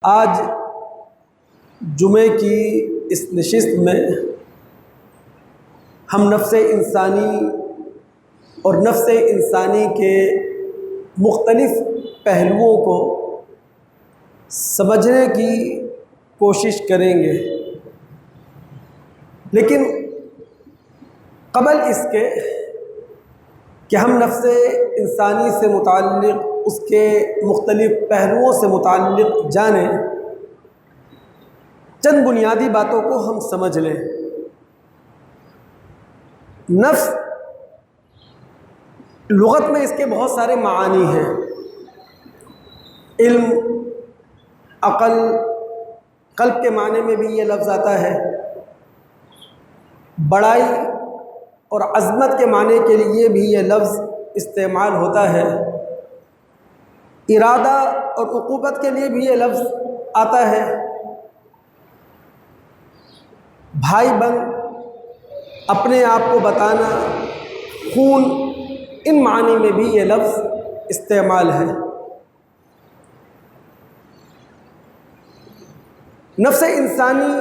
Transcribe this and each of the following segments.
آج جمعے کی اس نشست میں ہم نفس انسانی اور نفس انسانی کے مختلف پہلوؤں کو سمجھنے کی کوشش کریں گے، لیکن قبل اس کے کہ ہم نفس انسانی سے متعلق اس کے مختلف پہلوؤں سے متعلق جانیں، چند بنیادی باتوں کو ہم سمجھ لیں۔ نفس لغت میں اس کے بہت سارے معانی ہیں، علم، عقل، قلب کے معنی میں بھی یہ لفظ آتا ہے، بڑائی اور عظمت کے معنی کے لیے بھی یہ لفظ استعمال ہوتا ہے، ارادہ اور عقوبت کے لیے بھی یہ لفظ آتا ہے، بھائی بند، اپنے آپ کو بتانا، خون، ان معنی میں بھی یہ لفظ استعمال ہے۔ نفس انسانی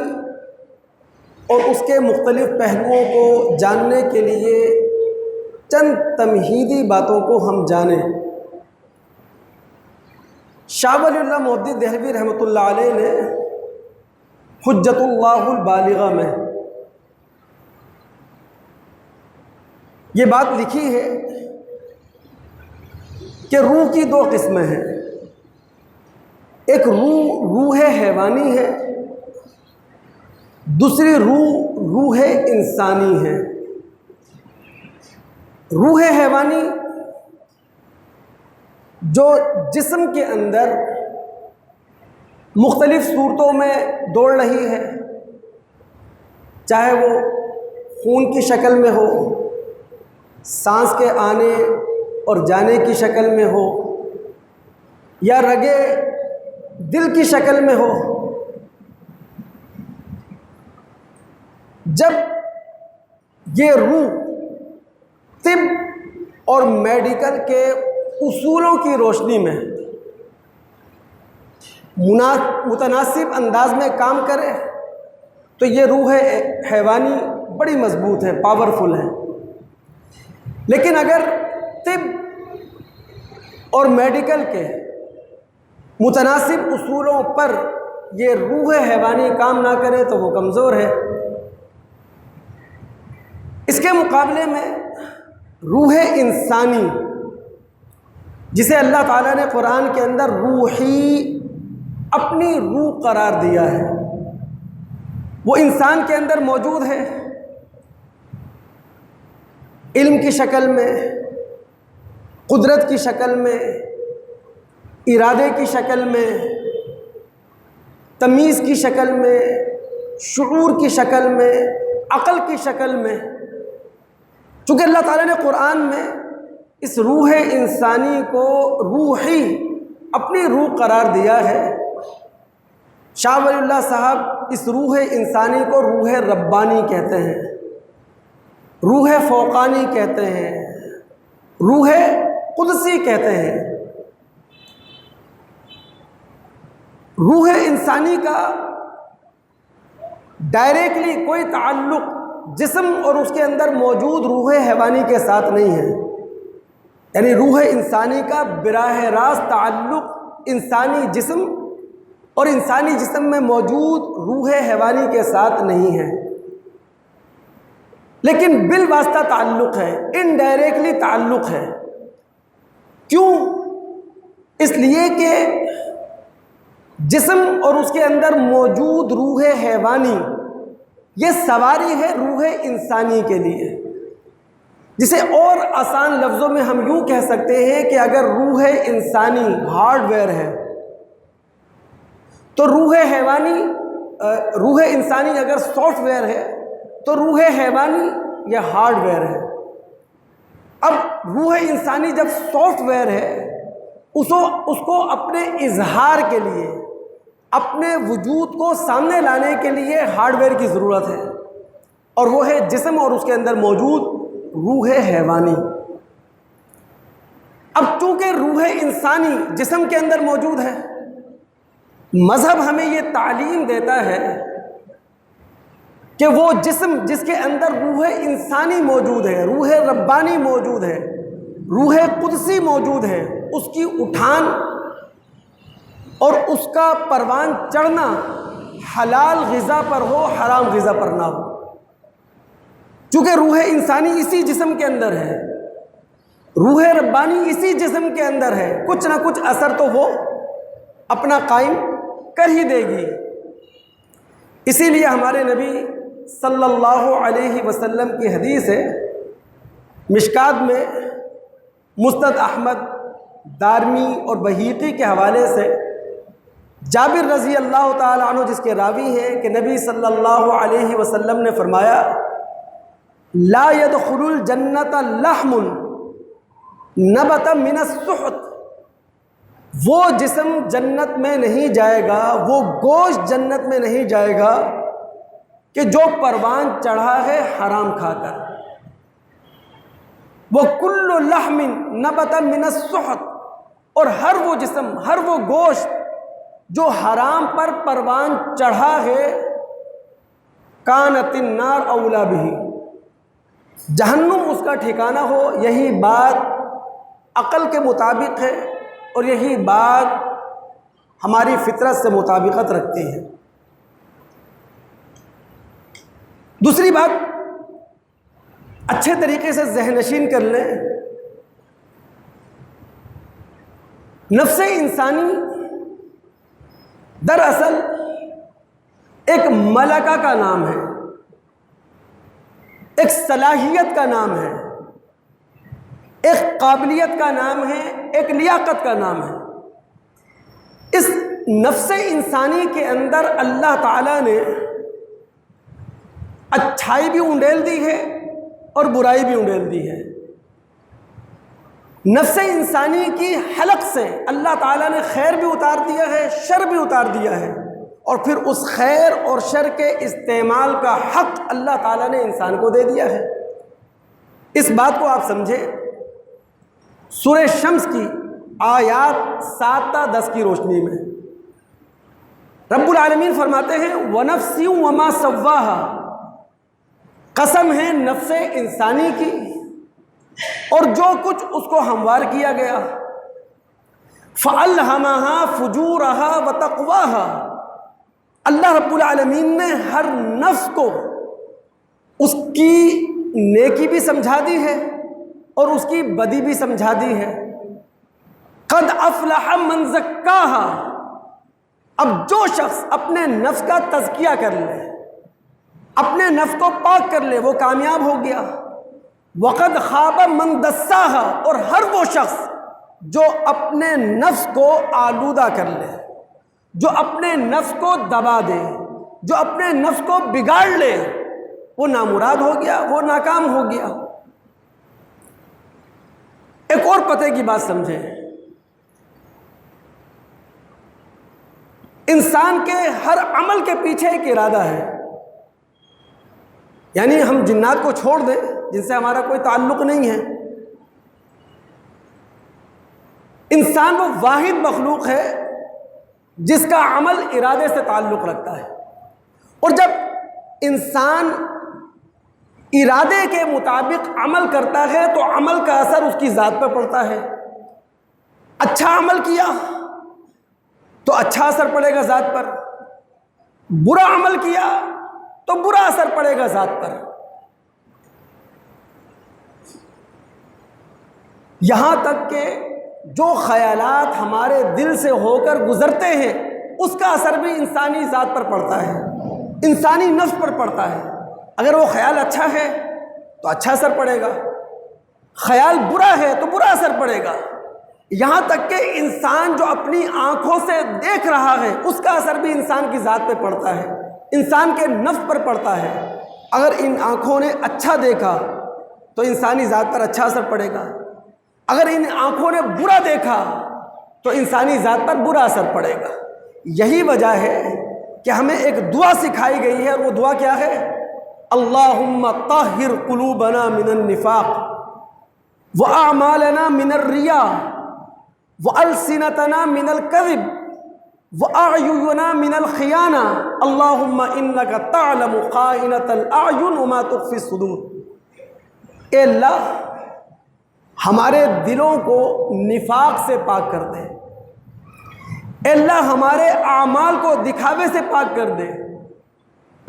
اور اس کے مختلف پہلوؤں کو جاننے کے لیے چند تمہیدی باتوں کو ہم جانیں۔ شاہ ولی اللہ مودودی دہلوی رحمۃ اللہ علیہ نے حجت اللہ البالغہ میں یہ بات لکھی ہے کہ روح کی دو قسمیں ہیں، ایک روح حیوانی ہے، دوسری روح انسانی ہے۔ روح حیوانی جو جسم کے اندر مختلف صورتوں میں دوڑ رہی ہے، چاہے وہ خون کی شکل میں ہو، سانس کے آنے اور جانے کی شکل میں ہو، یا رگے دل کی شکل میں ہو۔ جب یہ روح طب اور میڈیکل کے اصولوں کی روشنی میں متناسب انداز میں کام کرے تو یہ روح حیوانی بڑی مضبوط ہے، پاورفل ہے، لیکن اگر طب اور میڈیکل کے متناسب اصولوں پر یہ روح حیوانی کام نہ کرے تو وہ کمزور ہے۔ اس کے مقابلے میں روح انسانی، جسے اللہ تعالیٰ نے قرآن کے اندر روحی، اپنی روح قرار دیا ہے، وہ انسان کے اندر موجود ہے، علم کی شکل میں، قدرت کی شکل میں، ارادے کی شکل میں، تمیز کی شکل میں، شعور کی شکل میں، عقل کی شکل میں۔ چونکہ اللہ تعالیٰ نے قرآن میں اس روح انسانی کو روحی، اپنی روح قرار دیا ہے۔ شاہ ولی اللہ صاحب اس روح انسانی کو روح ربانی کہتے ہیں، روح فوقانی کہتے ہیں، روح قدسی کہتے ہیں۔ روح انسانی کا ڈائریکٹلی کوئی تعلق جسم اور اس کے اندر موجود روح حیوانی کے ساتھ نہیں ہے، یعنی روح انسانی کا براہ راست تعلق انسانی جسم اور انسانی جسم میں موجود روح حیوانی کے ساتھ نہیں ہے، لیکن بالواسطہ تعلق ہے، انڈائریکٹلی تعلق ہے۔ کیوں؟ اس لیے کہ جسم اور اس کے اندر موجود روح حیوانی یہ سواری ہے روح انسانی کے لیے، جسے اور آسان لفظوں میں ہم یوں کہہ سکتے ہیں کہ اگر روح انسانی ہارڈ ویئر ہے تو روح انسانی اگر سافٹ ویئر ہے تو روح حیوانی یہ ہارڈ ویئر ہے۔ اب روح انسانی جب سافٹ ویئر ہے، اس کو اپنے اظہار کے لیے، اپنے وجود کو سامنے لانے کے لیے ہارڈ ویئر کی ضرورت ہے، اور وہ ہے جسم اور اس کے اندر موجود روح حیوانی۔ اب چونکہ روح انسانی جسم کے اندر موجود ہے مذہب ہمیں یہ تعلیم دیتا ہے کہ وہ جسم جس کے اندر روح انسانی موجود ہے، روح ربانی موجود ہے، روح قدسی موجود ہے، اس کی اٹھان اور اس کا پروان چڑھنا حلال غذا پر ہو، حرام غذا پر نہ ہو۔ چونکہ روح انسانی اسی جسم کے اندر ہے، روح ربانی اسی جسم کے اندر ہے، کچھ نہ کچھ اثر تو وہ اپنا قائم کر ہی دے گی۔ اسی لیے ہمارے نبی صلی اللہ علیہ وسلم کی حدیث ہے، مشکات میں مسند احمد، دارمی اور بہیقی کے حوالے سے، جابر رضی اللہ تعالیٰ عنہ جس کے راوی ہیں کہ نبی صلی اللہ علیہ وسلم نے فرمایا لا يدخل الجنت لحم نبت من السحت، وہ جسم جنت میں نہیں جائے گا، وہ گوشت جنت میں نہیں جائے گا کہ جو پروان چڑھا ہے حرام کھا کر۔ وہ کل لحم نبت من السحت، اور ہر وہ جسم، ہر وہ گوشت جو حرام پر پروان چڑھا ہے، کانت النار اولا بھی، جہنم اس کا ٹھکانہ ہو۔ یہی بات عقل کے مطابق ہے اور یہی بات ہماری فطرت سے مطابقت رکھتی ہے۔ دوسری بات اچھے طریقے سے ذہن نشین کر لیں، نفس انسانی دراصل ایک ملکہ کا نام ہے، ایک صلاحیت کا نام ہے، ایک قابلیت کا نام ہے، ایک لیاقت کا نام ہے۔ اس نفس انسانی کے اندر اللہ تعالیٰ نے اچھائی بھی انڈیل دی ہے اور برائی بھی انڈیل دی ہے۔ نفس انسانی کی حلق سے اللہ تعالیٰ نے خیر بھی اتار دیا ہے، شر بھی اتار دیا ہے، اور پھر اس خیر اور شر کے استعمال کا حق اللہ تعالیٰ نے انسان کو دے دیا ہے۔ اس بات کو آپ سمجھیں، سورہ شمس کی آیات 7 تا 10 کی روشنی میں رب العالمین فرماتے ہیں وَنَفْسٍ وَمَا سَوَّاهَا، قسم ہے نفس انسانی کی اور جو کچھ اس کو ہموار کیا گیا، فَأَلْهَمَهَا فُجُورَهَا وَتَقْوَاهَا، اللہ رب العالمین نے ہر نفس کو اس کی نیکی بھی سمجھا دی ہے اور اس کی بدی بھی سمجھا دی ہے۔ قد افلح من زکاها، اب جو شخص اپنے نفس کا تزکیہ کر لے، اپنے نفس کو پاک کر لے، وہ کامیاب ہو گیا۔ وقد خاب من دساها، اور ہر وہ شخص جو اپنے نفس کو آلودہ کر لے، جو اپنے نفس کو دبا دے، جو اپنے نفس کو بگاڑ لے، وہ نامراد ہو گیا، وہ ناکام ہو گیا۔ ایک اور پتے کی بات سمجھیں، انسان کے ہر عمل کے پیچھے ایک ارادہ ہے، یعنی ہم جنات کو چھوڑ دیں جن سے ہمارا کوئی تعلق نہیں ہے، انسان وہ واحد مخلوق ہے جس کا عمل ارادے سے تعلق رکھتا ہے، اور جب انسان ارادے کے مطابق عمل کرتا ہے تو عمل کا اثر اس کی ذات پر پڑتا ہے۔ اچھا عمل کیا تو اچھا اثر پڑے گا ذات پر، برا عمل کیا تو برا اثر پڑے گا ذات پر۔ یہاں تک کہ جو خیالات ہمارے دل سے ہو کر گزرتے ہیں اس کا اثر بھی انسانی ذات پر پڑتا ہے، انسانی نفس پر پڑتا ہے۔ اگر وہ خیال اچھا ہے تو اچھا اثر پڑے گا، خیال برا ہے تو برا اثر پڑے گا۔ یہاں تک کہ انسان جو اپنی آنکھوں سے دیکھ رہا ہے اس کا اثر بھی انسان کی ذات پہ پڑتا ہے، انسان کے نفس پر پڑتا ہے۔ اگر ان آنکھوں نے اچھا دیکھا تو انسانی ذات پر اچھا اثر پڑے گا، اگر ان آنکھوں نے برا دیکھا تو انسانی ذات پر برا اثر پڑے گا۔ یہی وجہ ہے کہ ہمیں ایک دعا سکھائی گئی ہے، اور وہ دعا کیا ہے؟ اللہم طہر قلوبنا من النفاق واعمالنا من الریا والسنتنا من الکذب وَأَعْيُنَا مِنَ الْخِيَانَةِ اللہم اِنَّكَ تَعْلَمُ خَائِنَةَ الْأَعْيُنِ وَمَا تُخْفِي الصُّدُورُ۔ اے اللہ ہمارے دلوں کو نفاق سے پاک کر دے، اے اللہ ہمارے اعمال کو دکھاوے سے پاک کر دے،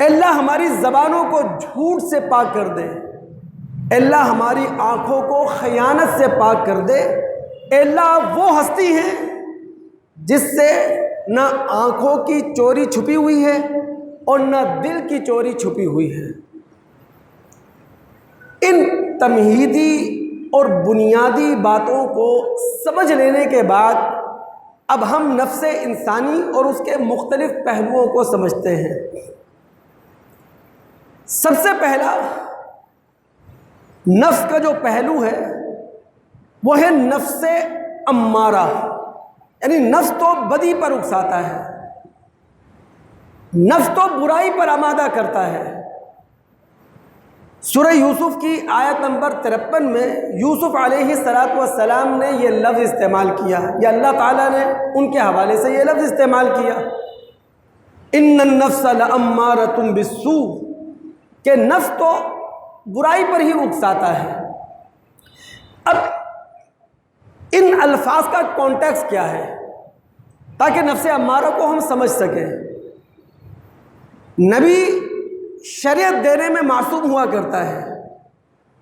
اے اللہ ہماری زبانوں کو جھوٹ سے پاک کر دے، اے اللہ ہماری آنکھوں کو خیانت سے پاک کر دے۔ اے اللہ وہ ہستی ہے جس سے نہ آنکھوں کی چوری چھپی ہوئی ہے اور نہ دل کی چوری چھپی ہوئی ہے۔ ان تمہیدی اور بنیادی باتوں کو سمجھ لینے کے بعد اب ہم نفس انسانی اور اس کے مختلف پہلوؤں کو سمجھتے ہیں۔ سب سے پہلا نفس کا جو پہلو ہے وہ ہے نفس امارہ، یعنی نفس تو بدی پر اکساتا ہے، نفس تو برائی پر آمادہ کرتا ہے۔ سورہ یوسف کی آیت نمبر 53 میں یوسف علیہ السلام نے یہ لفظ استعمال کیا، یا اللہ تعالیٰ نے ان کے حوالے سے یہ لفظ استعمال کیا، ان النفس لامارۃ بالسوء، کہ نفس تو برائی پر ہی اکساتا ہے۔ اب ان الفاظ کا کانٹیکسٹ کیا ہے تاکہ نفس امارہ کو ہم سمجھ سکیں؟ نبی شریعت دینے میں معصوم ہوا کرتا ہے،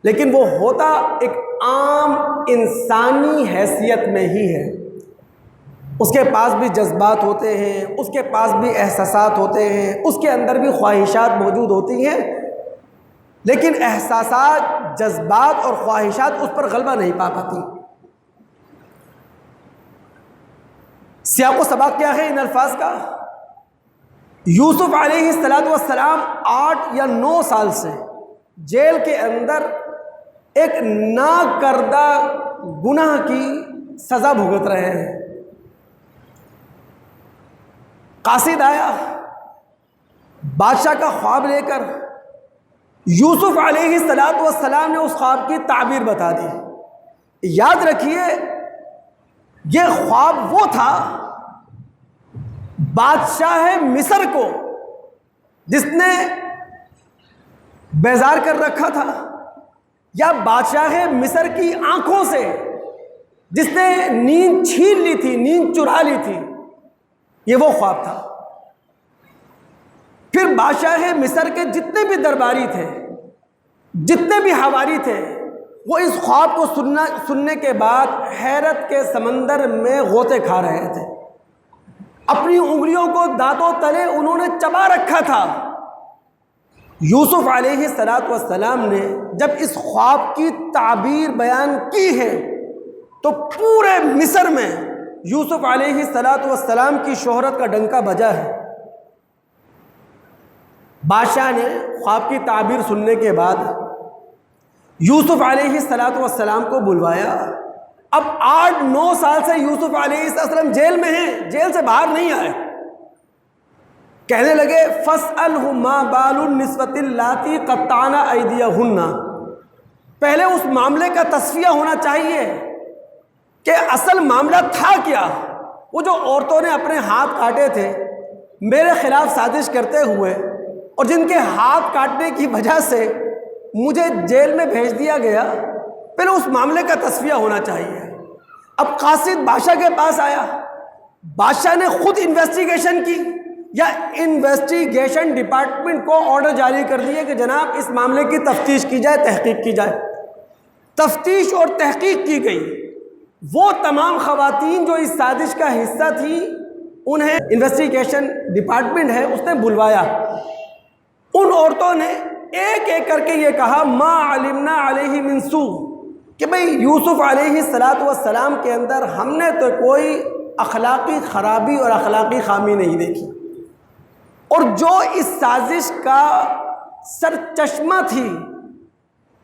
لیکن وہ ہوتا ایک عام انسانی حیثیت میں ہی ہے۔ اس کے پاس بھی جذبات ہوتے ہیں، اس کے پاس بھی احساسات ہوتے ہیں، اس کے اندر بھی خواہشات موجود ہوتی ہیں، لیکن احساسات، جذبات اور خواہشات اس پر غلبہ نہیں پا پاتی۔ سیاق و سباق کیا ہے ان الفاظ کا؟ یوسف علیہ السلام 8 یا 9 سال سے جیل کے اندر ایک ناکردہ گناہ کی سزا بھگت رہے ہیں۔ قاصد آیا بادشاہ کا خواب لے کر، یوسف علیہ السلام نے اس خواب کی تعبیر بتا دی۔ یاد رکھیے یہ خواب وہ تھا بادشاہ مصر کو جس نے بیزار کر رکھا تھا، یا بادشاہ مصر کی آنکھوں سے جس نے نیند چھین لی تھی، نیند چرا لی تھی، یہ وہ خواب تھا۔ پھر بادشاہ مصر کے جتنے بھی درباری تھے، جتنے بھی حواری تھے، وہ اس خواب کو سننے کے بعد حیرت کے سمندر میں غوطے کھا رہے تھے۔ اپنی انگلیوں کو دانتوں تلے انہوں نے چبا رکھا تھا۔ یوسف علیہ السلام نے جب اس خواب کی تعبیر بیان کی ہے تو پورے مصر میں یوسف علیہ السلام کی شہرت کا ڈنکا بجا ہے۔ بادشاہ نے خواب کی تعبیر سننے کے بعد یوسف علیہ السلام کو بلوایا۔ اب 8-9 سال سے یوسف علیہ السلام جیل میں ہیں، جیل سے باہر نہیں آئے۔ کہنے لگے فَاسْأَلْهُ مَا بَالُ النِّسْوَةِ اللَّاتِي قَطَّعْنَ أَيْدِيَهُنَّ، پہلے اس معاملے کا تصفیہ ہونا چاہیے کہ اصل معاملہ تھا کیا۔ وہ جو عورتوں نے اپنے ہاتھ کاٹے تھے میرے خلاف سازش کرتے ہوئے، اور جن کے ہاتھ کاٹنے کی وجہ سے مجھے جیل میں بھیج دیا گیا، پہلے اس معاملے کا تصفیہ ہونا چاہیے۔ اب قاصد بادشاہ کے پاس آیا، بادشاہ نے خود انویسٹیگیشن کی، یا انویسٹیگیشن ڈپارٹمنٹ کو آرڈر جاری کر دیے کہ جناب اس معاملے کی تفتیش کی جائے، تحقیق کی جائے۔ تفتیش اور تحقیق کی گئی۔ وہ تمام خواتین جو اس سازش کا حصہ تھی انہیں انویسٹیگیشن ڈپارٹمنٹ ہے اس نے بلوایا۔ ان عورتوں نے ایک ایک کر کے یہ کہا ما علمنا علیہ من سوء، کہ بھئی یوسف علیہ السلام کے اندر ہم نے تو کوئی اخلاقی خرابی اور اخلاقی خامی نہیں دیکھی۔ اور جو اس سازش کا سرچشمہ تھی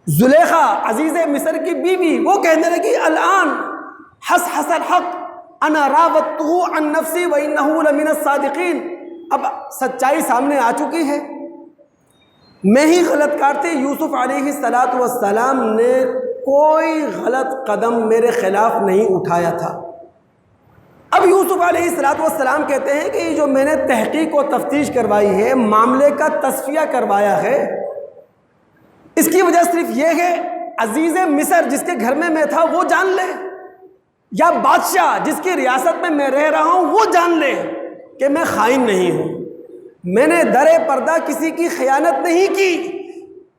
زلیخا عزیز مصر کی بیوی، وہ کہنے لگی الان حس الحق انا راودتہ عن نفسی وانہ لمن الصادقین، اب سچائی سامنے آ چکی ہے، میں ہی غلط کار تھے۔ یوسف علیہ السلام نے کوئی غلط قدم میرے خلاف نہیں اٹھایا تھا۔ اب یوسف علیہ السلام کہتے ہیں کہ یہ جو میں نے تحقیق و تفتیش کروائی ہے، معاملے کا تصفیہ کروایا ہے، اس کی وجہ صرف یہ ہے عزیز مصر جس کے گھر میں میں تھا وہ جان لے، یا بادشاہ جس کی ریاست میں میں رہ رہا ہوں وہ جان لے کہ میں خائن نہیں ہوں، میں نے در پردہ کسی کی خیانت نہیں کی۔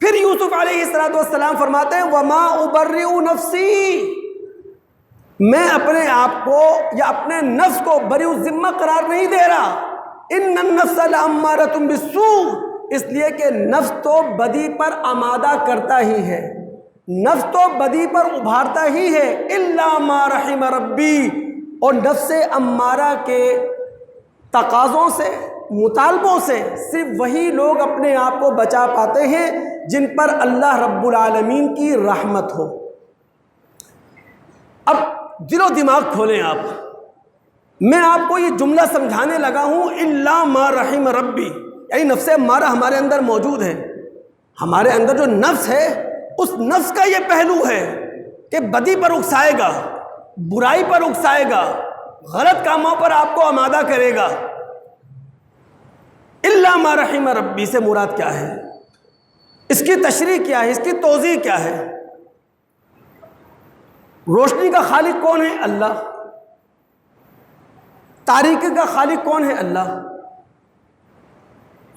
پھر یوسف علیہ السلام فرماتے ہیں وَمَا أُبَرِّئُ نَفْسِي، میں اپنے آپ کو یا اپنے نفس کو بری ذمہ قرار نہیں دے رہا، ان النفس لامارۃ بالسوء، اس لیے کہ نفس تو بدی پر آمادہ کرتا ہی ہے، نفس تو بدی پر ابھارتا ہی ہے، الا ما رحم ربی، اور نفس امارہ کے تقاضوں سے، مطالبوں سے صرف وہی لوگ اپنے آپ کو بچا پاتے ہیں جن پر اللہ رب العالمین کی رحمت ہو۔ اب دل و دماغ کھولیں آپ، میں آپ کو یہ جملہ سمجھانے لگا ہوں الا ما رحم ربی، یعنی نفس امارہ ہمارے اندر موجود ہے، ہمارے اندر جو نفس ہے اس نفس کا یہ پہلو ہے کہ بدی پر اکسائے گا، برائی پر اکسائے گا، غلط کاموں پر آپ کو آمادہ کرے گا۔ الا ما رحم ربی سے مراد کیا ہے، اس کی تشریح کیا ہے، اس کی توضیح کیا ہے؟ روشنی کا خالق کون ہے؟ اللہ۔ تاریکی کا خالق کون ہے؟ اللہ۔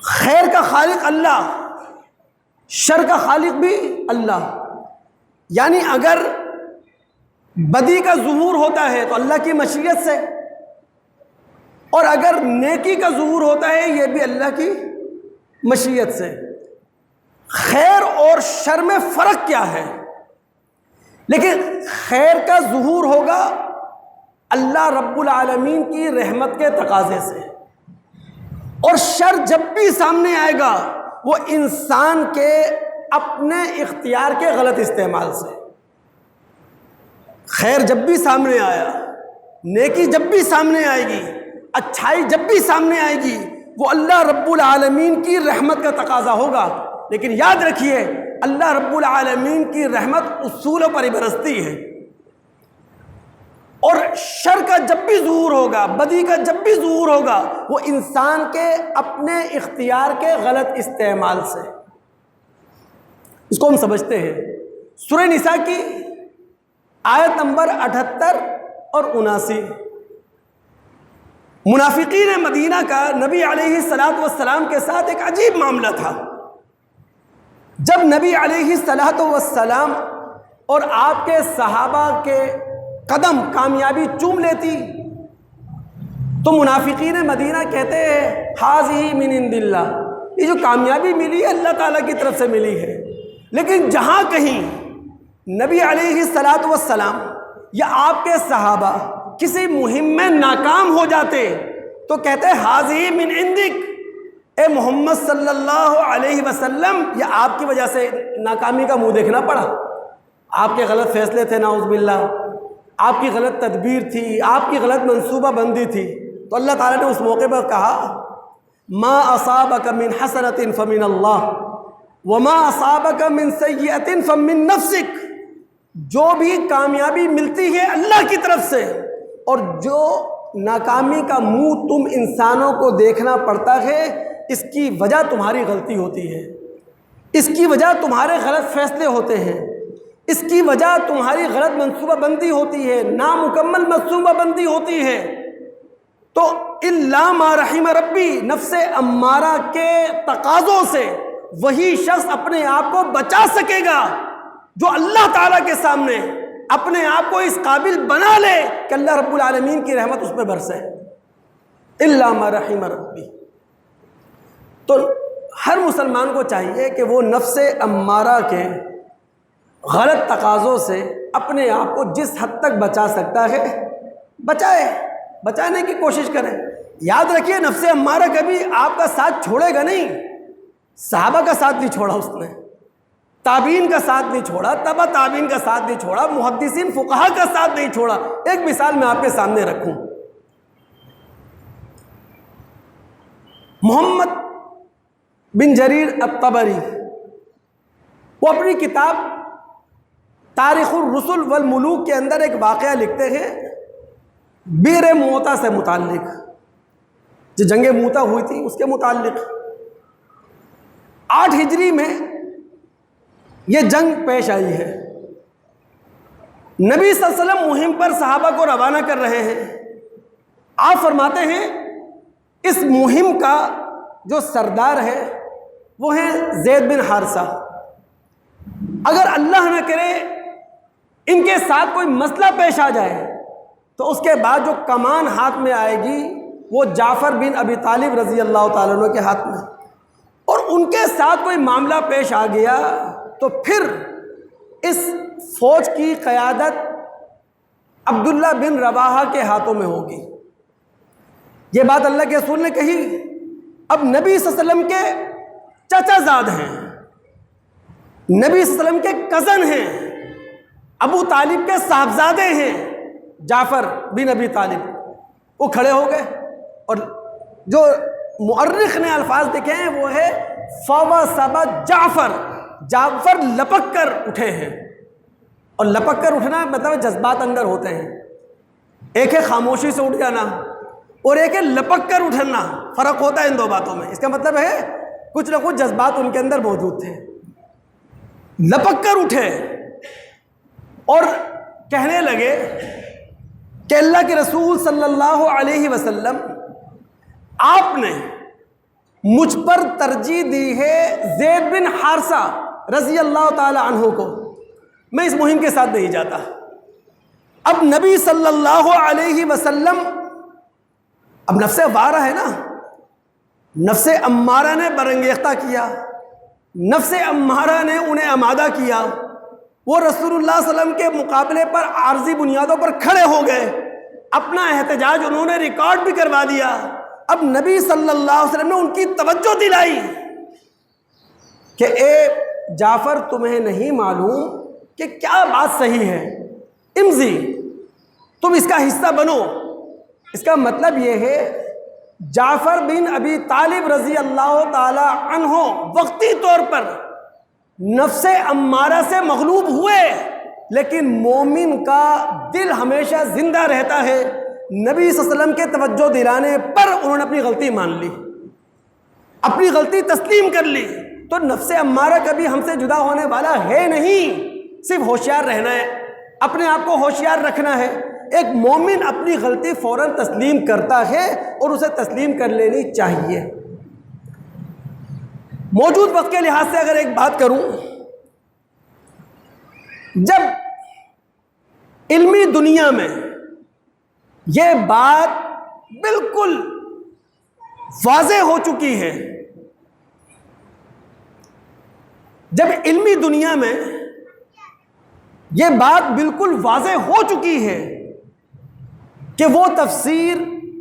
خیر کا خالق اللہ، شر کا خالق بھی اللہ۔ یعنی اگر بدی کا ظہور ہوتا ہے تو اللہ کی مشیت سے، اور اگر نیکی کا ظہور ہوتا ہے یہ بھی اللہ کی مشیت سے۔ خیر اور شر میں فرق کیا ہے؟ لیکن خیر کا ظہور ہوگا اللہ رب العالمین کی رحمت کے تقاضے سے، اور شر جب بھی سامنے آئے گا وہ انسان کے اپنے اختیار کے غلط استعمال سے۔ خیر جب بھی سامنے آیا، نیکی جب بھی سامنے آئے گی، اچھائی جب بھی سامنے آئے گی، وہ اللہ رب العالمین کی رحمت کا تقاضا ہوگا۔ لیکن یاد رکھیے اللہ رب العالمین کی رحمت اصولوں پر ہی برستی ہے، اور شر کا جب بھی ظہور ہوگا، بدی کا جب بھی ظہور ہوگا، وہ انسان کے اپنے اختیار کے غلط استعمال سے۔ اس کو ہم سمجھتے ہیں سورہ نساء کی آیت نمبر 78 اور 79۔ منافقین مدینہ کا نبی علیہ السلام کے ساتھ ایک عجیب معاملہ تھا۔ جب نبی علیہ السلام اور آپ کے صحابہ کے قدم کامیابی چوم لیتی تو منافقین مدینہ کہتے ہیں ہاذہ من عند اللہ، یہ جو کامیابی ملی ہے اللہ تعالیٰ کی طرف سے ملی ہے۔ لیکن جہاں کہیں نبی علیہ السلام یا آپ کے صحابہ کسی مہم میں ناکام ہو جاتے تو کہتے ہیں ہاذہ من عندک، اے محمد صلی اللہ علیہ وسلم یہ آپ کی وجہ سے ناکامی کا منہ دیکھنا پڑا، آپ کے غلط فیصلے تھے نعوذ باللہ، آپ کی غلط تدبیر تھی، آپ کی غلط منصوبہ بندی تھی۔ تو اللہ تعالیٰ نے اس موقع پر کہا ما اصابک من حسنۃ فمن اللہ وما اصابک من سیئۃ فمن نفسک، جو بھی کامیابی ملتی ہے اللہ کی طرف سے، اور جو ناکامی کا منہ تم انسانوں کو دیکھنا پڑتا ہے اس کی وجہ تمہاری غلطی ہوتی ہے، اس کی وجہ تمہارے غلط فیصلے ہوتے ہیں، اس کی وجہ تمہاری غلط منصوبہ بندی ہوتی ہے، نامکمل منصوبہ بندی ہوتی ہے۔ تو الا ما رحم ربی، نفس امارہ کے تقاضوں سے وہی شخص اپنے آپ کو بچا سکے گا جو اللہ تعالیٰ کے سامنے اپنے آپ کو اس قابل بنا لے کہ اللہ رب العالمین کی رحمت اس پہ برسے۔ الا ما رحم ربی۔ تو ہر مسلمان کو چاہیے کہ وہ نفس امارہ کے غلط تقاضوں سے اپنے آپ کو جس حد تک بچا سکتا ہے بچانے کی کوشش کریں۔ یاد رکھیے نفس امارہ کبھی آپ کا ساتھ چھوڑے گا نہیں، صحابہ کا ساتھ نہیں چھوڑا اس نے، تابعین کا ساتھ نہیں چھوڑا، تبع تابعین کا ساتھ نہیں چھوڑا، محدثین فقہا کا ساتھ نہیں چھوڑا۔ ایک مثال میں آپ کے سامنے رکھوں، محمد بن جریر الطبری وہ اپنی کتاب تاریخ الرسل والملوک کے اندر ایک واقعہ لکھتے ہیں بیر موتا سے متعلق، جو جنگ موتا ہوئی تھی اس کے متعلق 8 ہجری میں یہ جنگ پیش آئی ہے۔ نبی صلی اللہ علیہ وسلم مہم پر صحابہ کو روانہ کر رہے ہیں۔ آپ فرماتے ہیں اس مہم کا جو سردار ہے وہ ہے زید بن حارثہ۔ اگر اللہ نہ کرے ان کے ساتھ کوئی مسئلہ پیش آ جائے تو اس کے بعد جو کمان ہاتھ میں آئے گی وہ جعفر بن ابی طالب رضی اللہ تعالیٰ عنہ کے ہاتھ میں، اور ان کے ساتھ کوئی معاملہ پیش آ گیا تو پھر اس فوج کی قیادت عبداللہ بن رواحہ کے ہاتھوں میں ہوگی۔ یہ بات اللہ کے رسول نے کہی۔ اب نبی صلی اللہ علیہ وسلم کے چچا زاد ہیں، نبی صلی اللہ علیہ وسلم کے کزن ہیں، ابو طالب کے صاحبزادے ہیں جعفر بن ابی طالب، وہ کھڑے ہو گئے، اور جو مؤرخ نے الفاظ لکھے ہیں وہ ہے فوثب جعفر، جعفر لپک کر اٹھے ہیں۔ اور لپک کر اٹھنا مطلب جذبات اندر ہوتے ہیں، ایک ہے خاموشی سے اٹھ جانا اور ایک ہے لپک کر اٹھنا، فرق ہوتا ہے ان دو باتوں میں۔ اس کا مطلب ہے کچھ نہ کچھ جذبات ان کے اندر موجود تھے۔ لپک کر اٹھے اور کہنے لگے کہ اللہ کے رسول صلی اللہ علیہ وسلم، آپ نے مجھ پر ترجیح دی ہے زید بن حارثہ رضی اللہ تعالی عنہ کو، میں اس مہم کے ساتھ نہیں جاتا۔ اب نبی صلی اللہ علیہ وسلم، اب نفس وارہ ہے نا، نفس امارہ نے برانگیختہ کیا، نفس امارہ نے انہیں آمادہ کیا، وہ رسول اللہ صلی اللہ علیہ وسلم کے مقابلے پر عارضی بنیادوں پر کھڑے ہو گئے، اپنا احتجاج انہوں نے ریکارڈ بھی کروا دیا۔ اب نبی صلی اللہ علیہ وسلم نے ان کی توجہ دلائی کہ اے جعفر، تمہیں نہیں معلوم کہ کیا بات صحیح ہے، امضی، تم اس کا حصہ بنو۔ اس کا مطلب یہ ہے جعفر بن ابی طالب رضی اللہ تعالی عنہ وقتی طور پر نفس امارہ سے مغلوب ہوئے، لیکن مومن کا دل ہمیشہ زندہ رہتا ہے۔ نبی صلی اللہ علیہ وسلم کے توجہ دلانے پر انہوں نے اپنی غلطی مان لی، اپنی غلطی تسلیم کر لی۔ تو نفس امارہ کبھی ہم سے جدا ہونے والا ہے نہیں، صرف ہوشیار رہنا ہے، اپنے آپ کو ہوشیار رکھنا ہے۔ ایک مومن اپنی غلطی فوراً تسلیم کرتا ہے اور اسے تسلیم کر لینی چاہیے۔ موجود وقت کے لحاظ سے اگر ایک بات کروں، جب علمی دنیا میں یہ بات بالکل واضح ہو چکی ہے، جب علمی دنیا میں یہ بات بالکل واضح ہو چکی ہے کہ وہ تفسیر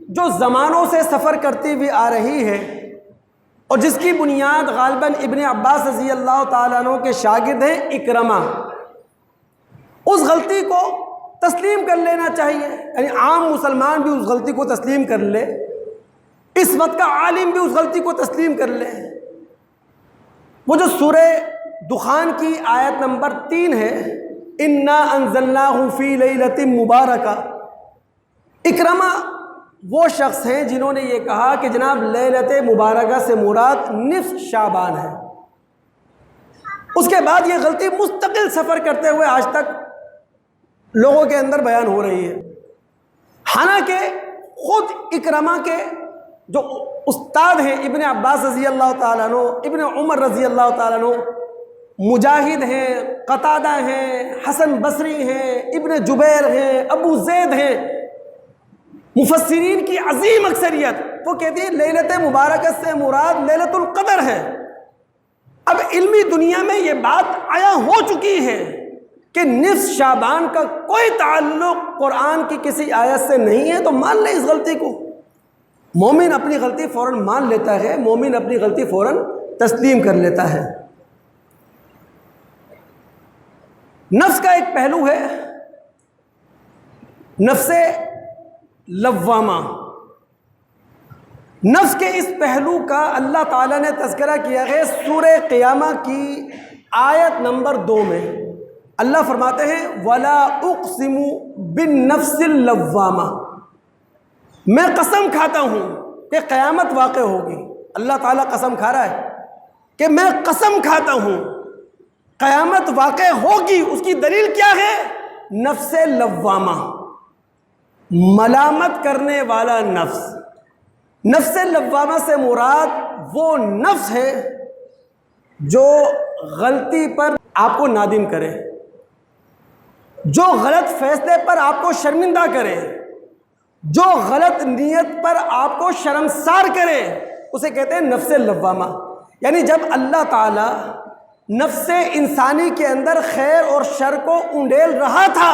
جو زمانوں سے سفر کرتی ہوئی آ رہی ہے اور جس کی بنیاد غالباً ابن عباس رضی اللہ تعالیٰ عنہ کے شاگرد ہیں اکرمہ، اس غلطی کو تسلیم کر لینا چاہیے، یعنی عام مسلمان بھی اس غلطی کو تسلیم کر لے، اس وقت کا عالم بھی اس غلطی کو تسلیم کر لے۔ وہ جو سورہ دخان کی آیت نمبر 3 ہے، اِنَّا أَنزَلْنَاهُ فِي لَيْلَةٍ مُبَارَكَةٍ، اکرمہ وہ شخص ہیں جنہوں نے یہ کہا کہ جناب لیلۃ مبارکہ سے مراد نصف شعبان ہے۔ اس کے بعد یہ غلطی مستقل سفر کرتے ہوئے آج تک لوگوں کے اندر بیان ہو رہی ہے، حالانکہ خود اکرمہ کے جو استاد ہیں ابن عباس رضی اللہ تعالیٰ عنہ، ابن عمر رضی اللہ تعالیٰ عنہ، مجاہد ہیں، قتادہ ہیں، حسن بصری ہیں، ابن جبیر ہیں، ابو زید ہیں، مفسرین کی عظیم اکثریت وہ کہتی ہے لیلۃ مبارکہ سے مراد لیلۃ القدر ہے۔ اب علمی دنیا میں یہ بات عیاں ہو چکی ہے کہ نصف شعبان کا کوئی تعلق قرآن کی کسی آیت سے نہیں ہے، تو مان لیں اس غلطی کو۔ مومن اپنی غلطی فوراً مان لیتا ہے، مومن اپنی غلطی فوراً تسلیم کر لیتا ہے۔ نفس کا ایک پہلو ہے نفس لوامہ، نفس کے اس پہلو کا اللہ تعالیٰ نے تذکرہ کیا ہے سورہ قیامہ کی آیت نمبر 2 میں۔ اللہ فرماتے ہیں وَلَا أُقْسِمُ بِالنَّفْسِ اللَّوَّامَةِ، میں قسم کھاتا ہوں کہ قیامت واقع ہوگی. اللہ تعالیٰ قسم کھا رہا ہے کہ میں قسم کھاتا ہوں قیامت واقع ہوگی. اس کی دلیل کیا ہے؟ نفس لوامہ، ملامت کرنے والا نفس. نفس لوامہ سے مراد وہ نفس ہے جو غلطی پر آپ کو نادم کرے، جو غلط فیصلے پر آپ کو شرمندہ کرے، جو غلط نیت پر آپ کو شرمسار کرے، اسے کہتے ہیں نفس لوامہ. یعنی جب اللہ تعالیٰ نفس انسانی کے اندر خیر اور شر کو انڈیل رہا تھا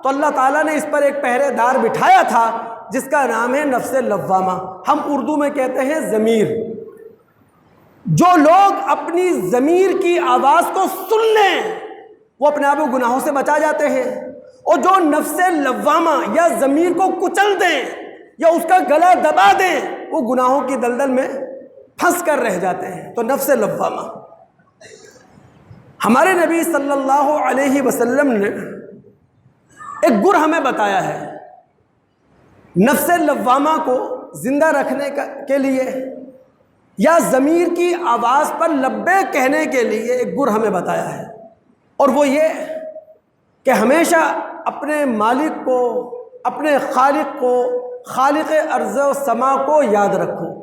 تو اللہ تعالیٰ نے اس پر ایک پہرے دار بٹھایا تھا جس کا نام ہے نفس لوامہ. ہم اردو میں کہتے ہیں ضمیر. جو لوگ اپنی ضمیر کی آواز کو سن لیں وہ اپنے آپ کو گناہوں سے بچا جاتے ہیں، اور جو نفس لوامہ یا ضمیر کو کچل دیں یا اس کا گلا دبا دیں وہ گناہوں کی دلدل میں پھنس کر رہ جاتے ہیں. تو نفس لوامہ. ہمارے نبی صلی اللہ علیہ وسلم نے ایک گر ہمیں بتایا ہے. نفس لوامہ کو زندہ رکھنے کے لیے یا ضمیر کی آواز پر لبیک کہنے کے لیے ایک گر ہمیں بتایا ہے، اور وہ یہ کہ ہمیشہ اپنے مالک کو، اپنے خالق کو، خالق ارض و سما کو یاد رکھو.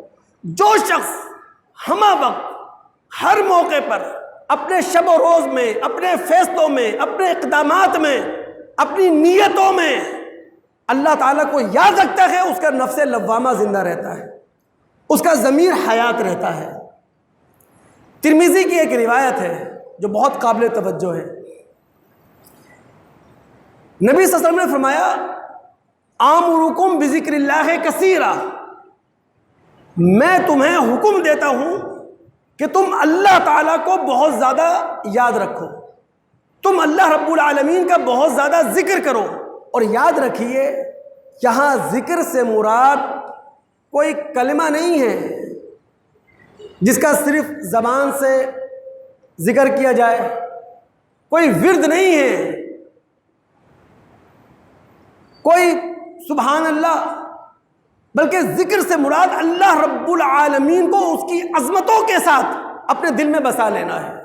جو شخص ہمہ وقت ہر موقع پر اپنے شب و روز میں، اپنے فیصلوں میں، اپنے اقدامات میں، اپنی نیتوں میں اللہ تعالیٰ کو یاد رکھتا ہے، اس کا نفس لوامہ زندہ رہتا ہے، اس کا ضمیر حیات رہتا ہے. ترمذی کی ایک روایت ہے جو بہت قابل توجہ ہے. نبی صلی اللہ علیہ وسلم نے فرمایا آمرکم بذکر اللہ کثیرا، میں تمہیں حکم دیتا ہوں کہ تم اللہ تعالیٰ کو بہت زیادہ یاد رکھو، تم اللہ رب العالمین کا بہت زیادہ ذکر کرو. اور یاد رکھیے یہاں ذکر سے مراد کوئی کلمہ نہیں ہے جس کا صرف زبان سے ذکر کیا جائے، کوئی ورد نہیں ہے، کوئی سبحان اللہ، بلکہ ذکر سے مراد اللہ رب العالمین کو اس کی عظمتوں کے ساتھ اپنے دل میں بسا لینا ہے.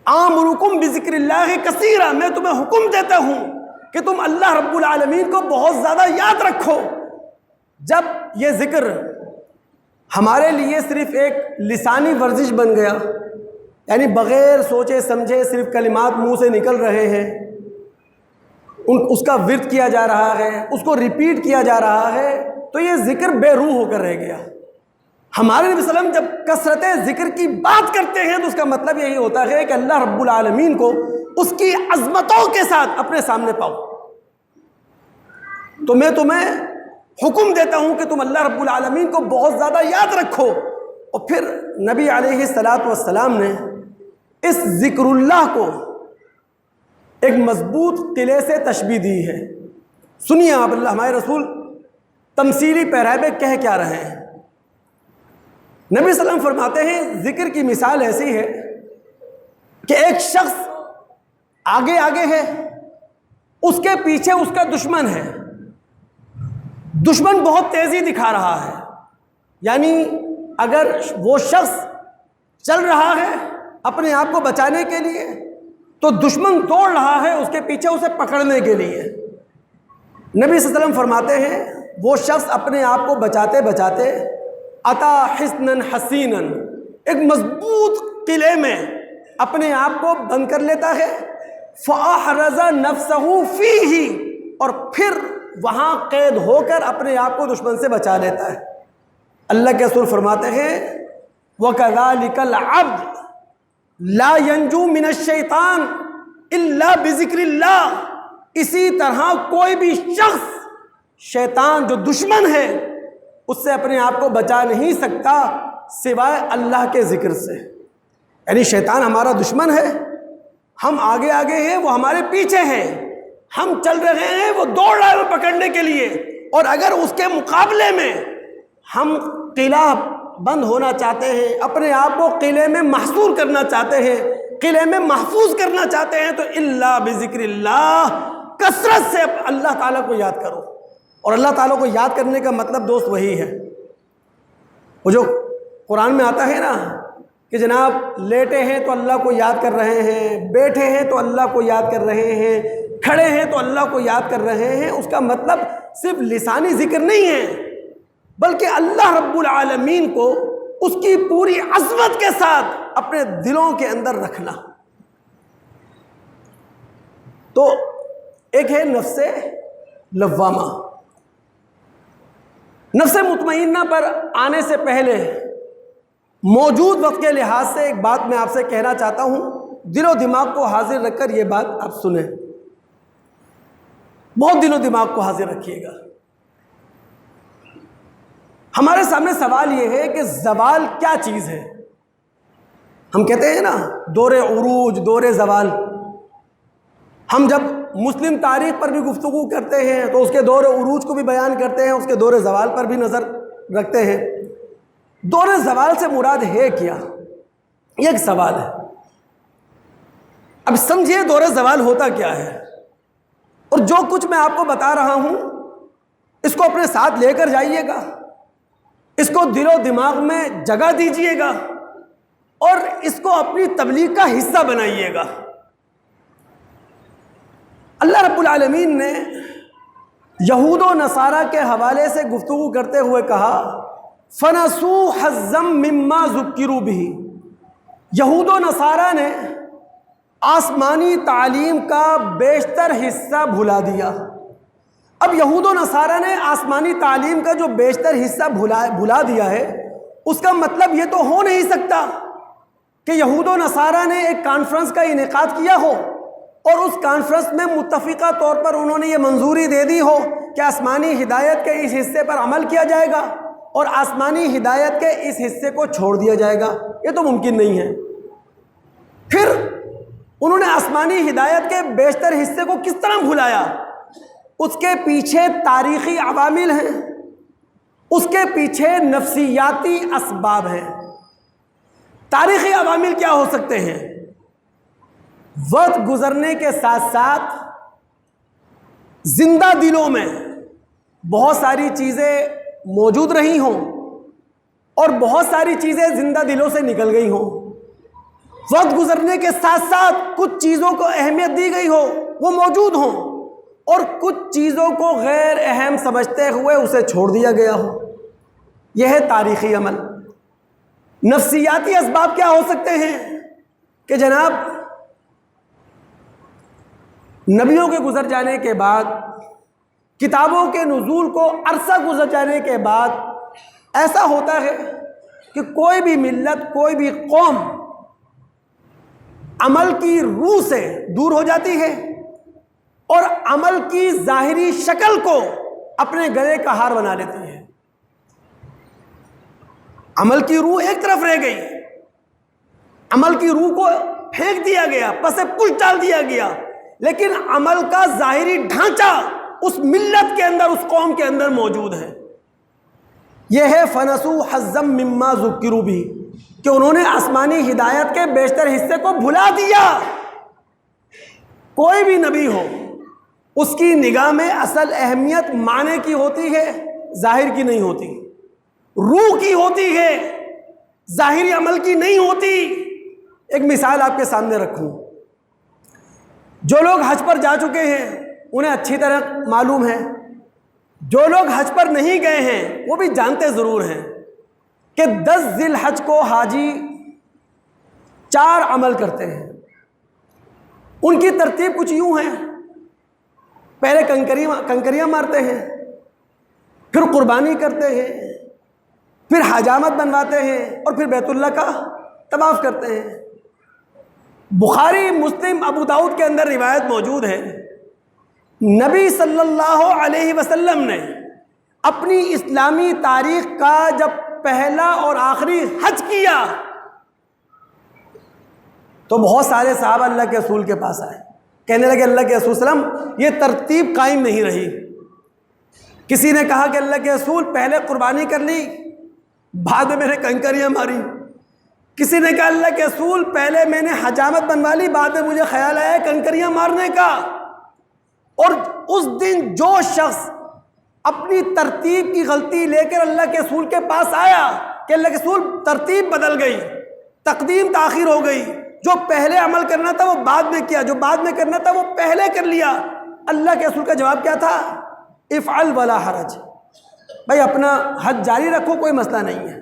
آمرکم بذکر اللہ کثیرا، میں تمہیں حکم دیتا ہوں کہ تم اللہ رب العالمین کو بہت زیادہ یاد رکھو. جب یہ ذکر ہمارے لیے صرف ایک لسانی ورزش بن گیا، یعنی بغیر سوچے سمجھے صرف کلمات منہ سے نکل رہے ہیں، اس کا ورد کیا جا رہا ہے، اس کو ریپیٹ کیا جا رہا ہے، تو یہ ذکر بے روح ہو کر رہ گیا. ہمارے نبی صلی اللہ علیہ وسلم جب کثرت ذکر کی بات کرتے ہیں تو اس کا مطلب یہی ہوتا ہے کہ اللہ رب العالمین کو اس کی عظمتوں کے ساتھ اپنے سامنے پاؤ. تو میں تمہیں حکم دیتا ہوں کہ تم اللہ رب العالمین کو بہت زیادہ یاد رکھو. اور پھر نبی علیہ الصلاۃ والسلام نے اس ذکر اللہ کو ایک مضبوط قلعے سے تشبیہ دی ہے. سنیے آپ اللہ ہمارے رسول تمثیلی پیرائے میں کہہ کیا رہے ہیں. نبی صلی اللہ علیہ وسلم فرماتے ہیں ذکر کی مثال ایسی ہے کہ ایک شخص آگے آگے ہے، اس کے پیچھے اس کا دشمن ہے. دشمن بہت تیزی دکھا رہا ہے، یعنی اگر وہ شخص چل رہا ہے اپنے آپ کو بچانے کے لیے تو دشمن دوڑ رہا ہے اس کے پیچھے اسے پکڑنے کے لیے. نبی صلی اللہ علیہ وسلم فرماتے ہیں وہ شخص اپنے آپ کو بچاتے بچاتے اتا حصنًا حصینًا، ایک مضبوط قلعے میں اپنے آپ کو بند کر لیتا ہے. فأحرز نفسه فیہ، اور پھر وہاں قید ہو کر اپنے آپ کو دشمن سے بچا لیتا ہے. اللہ کے رسول فرماتے ہیں وَكَذَلِكَ الْعَبْدُ لَا يَنْجُو مِنَ الشَّيْطَانِ إِلَّا بِذِكْرِ اللَّهِ، اسی طرح کوئی بھی شخص شیطان جو دشمن ہے اس سے اپنے آپ کو بچا نہیں سکتا سوائے اللہ کے ذکر سے. یعنی شیطان ہمارا دشمن ہے، ہم آگے آگے ہیں وہ ہمارے پیچھے ہیں، ہم چل رہے ہیں وہ دوڑ رہا ہے وہ پکڑنے کے لیے. اور اگر اس کے مقابلے میں ہم قلعہ بند ہونا چاہتے ہیں، اپنے آپ کو قلعے میں محصور کرنا چاہتے ہیں، قلعے میں محفوظ کرنا چاہتے ہیں، تو اللہ بذکر اللہ، کثرت سے اللہ تعالیٰ کو یاد کرو. اور اللہ تعالیٰ کو یاد کرنے کا مطلب دوست وہی ہے، وہ جو قرآن میں آتا ہے نا کہ جناب لیٹے ہیں تو اللہ کو یاد کر رہے ہیں، بیٹھے ہیں تو اللہ کو یاد کر رہے ہیں، کھڑے ہیں تو اللہ کو یاد کر رہے ہیں، اس کا مطلب صرف لسانی ذکر نہیں ہے بلکہ اللہ رب العالمین کو اس کی پوری عظمت کے ساتھ اپنے دلوں کے اندر رکھنا۔ تو ایک ہے نفس لوامہ۔ نفس مطمئنہ پر آنے سے پہلے موجود وقت کے لحاظ سے ایک بات میں آپ سے کہنا چاہتا ہوں، دل و دماغ کو حاضر رکھ کر یہ بات آپ سنیں، بہت دل و دماغ کو حاضر رکھیے گا۔ ہمارے سامنے سوال یہ ہے کہ زوال کیا چیز ہے؟ ہم کہتے ہیں نا دور عروج، دور زوال۔ ہم جب مسلم تاریخ پر بھی گفتگو کرتے ہیں تو اس کے دور عروج کو بھی بیان کرتے ہیں، اس کے دور زوال پر بھی نظر رکھتے ہیں۔ دور زوال سے مراد ہے کیا؟ یہ ایک سوال ہے۔ اب سمجھیے دور زوال ہوتا کیا ہے، اور جو کچھ میں آپ کو بتا رہا ہوں اس کو اپنے ساتھ لے کر جائیے گا، اس کو دل و دماغ میں جگہ دیجیے گا اور اس کو اپنی تبلیغ کا حصہ بنائیے گا۔ اللہ رب العالمین نے یہود و نصارہ کے حوالے سے گفتگو کرتے ہوئے کہا فَنَسُوا حَظًّا مِّمَّا ذُكِّرُوا بِهِ۔ یہود و نصارہ نے آسمانی تعلیم کا بیشتر حصہ بھلا دیا۔ اب یہود و نصارہ نے آسمانی تعلیم کا جو بیشتر حصہ بھلا دیا ہے، اس کا مطلب یہ تو ہو نہیں سکتا کہ یہود و نصارہ نے ایک کانفرنس کا انعقاد کیا ہو اور اس کانفرنس میں متفقہ طور پر انہوں نے یہ منظوری دے دی ہو کہ آسمانی ہدایت کے اس حصے پر عمل کیا جائے گا اور آسمانی ہدایت کے اس حصے کو چھوڑ دیا جائے گا۔ یہ تو ممکن نہیں ہے۔ پھر انہوں نے آسمانی ہدایت کے بیشتر حصے کو کس طرح بھلایا؟ اس کے پیچھے تاریخی عوامل ہیں، اس کے پیچھے نفسیاتی اسباب ہیں۔ تاریخی عوامل کیا ہو سکتے ہیں؟ وقت گزرنے کے ساتھ ساتھ زندہ دلوں میں بہت ساری چیزیں موجود رہی ہوں اور بہت ساری چیزیں زندہ دلوں سے نکل گئی ہوں۔ وقت گزرنے کے ساتھ ساتھ کچھ چیزوں کو اہمیت دی گئی ہو، وہ موجود ہوں، اور کچھ چیزوں کو غیر اہم سمجھتے ہوئے اسے چھوڑ دیا گیا ہو۔ یہ ہے تاریخی عمل۔ نفسیاتی اسباب کیا ہو سکتے ہیں کہ جناب نبیوں کے گزر جانے کے بعد، کتابوں کے نزول کو عرصہ گزر جانے کے بعد ایسا ہوتا ہے کہ کوئی بھی ملت، کوئی بھی قوم عمل کی روح سے دور ہو جاتی ہے اور عمل کی ظاہری شکل کو اپنے گلے کا ہار بنا لیتی ہے۔ عمل کی روح ایک طرف رہ گئی، عمل کی روح کو پھینک دیا گیا، پس پش ڈال دیا گیا، لیکن عمل کا ظاہری ڈھانچہ اس ملت کے اندر، اس قوم کے اندر موجود ہے۔ یہ ہے فَنَسُوا حَظًّا مِّمَّا ذُكِّرُوا بِهِ، کہ انہوں نے آسمانی ہدایت کے بیشتر حصے کو بھلا دیا۔ کوئی بھی نبی ہو، اس کی نگاہ میں اصل اہمیت معنی کی ہوتی ہے، ظاہر کی نہیں ہوتی، روح کی ہوتی ہے، ظاہری عمل کی نہیں ہوتی۔ ایک مثال آپ کے سامنے رکھوں، جو لوگ حج پر جا چکے ہیں انہیں اچھی طرح معلوم ہے، جو لوگ حج پر نہیں گئے ہیں وہ بھی جانتے ضرور ہیں کہ 10 ذی الحج کو حاجی 4 عمل کرتے ہیں۔ ان کی ترتیب کچھ یوں ہے، پہلے کنکریاں مارتے ہیں، پھر قربانی کرتے ہیں، پھر حجامت بنواتے ہیں اور پھر بیت اللہ کا طواف کرتے ہیں۔ بخاری، مسلم، ابو داؤد کے اندر روایت موجود ہے، نبی صلی اللہ علیہ وسلم نے اپنی اسلامی تاریخ کا جب پہلا اور آخری حج کیا تو بہت سارے صحابہ اللہ کے رسول کے پاس آئے، کہنے لگے اللہ کے رسول صلی اللہ علیہ وسلم یہ ترتیب قائم نہیں رہی۔ کسی نے کہا کہ اللہ کے رسول پہلے قربانی کر لی، بعد میں نے کنکریاں ماری۔ کسی نے کہا اللہ کے رسول پہلے میں نے حجامت بنوا لی، بعد میں مجھے خیال آیا کنکریاں مارنے کا۔ اور اس دن جو شخص اپنی ترتیب کی غلطی لے کر اللہ کے رسول کے پاس آیا کہ اللہ کے رسول ترتیب بدل گئی، تقدیم تاخیر ہو گئی، جو پہلے عمل کرنا تھا وہ بعد میں کیا، جو بعد میں کرنا تھا وہ پہلے کر لیا۔ اللہ کے رسول کا جواب کیا تھا؟ افعل ولا حرج، بھائی اپنا حج جاری رکھو، کوئی مسئلہ نہیں ہے۔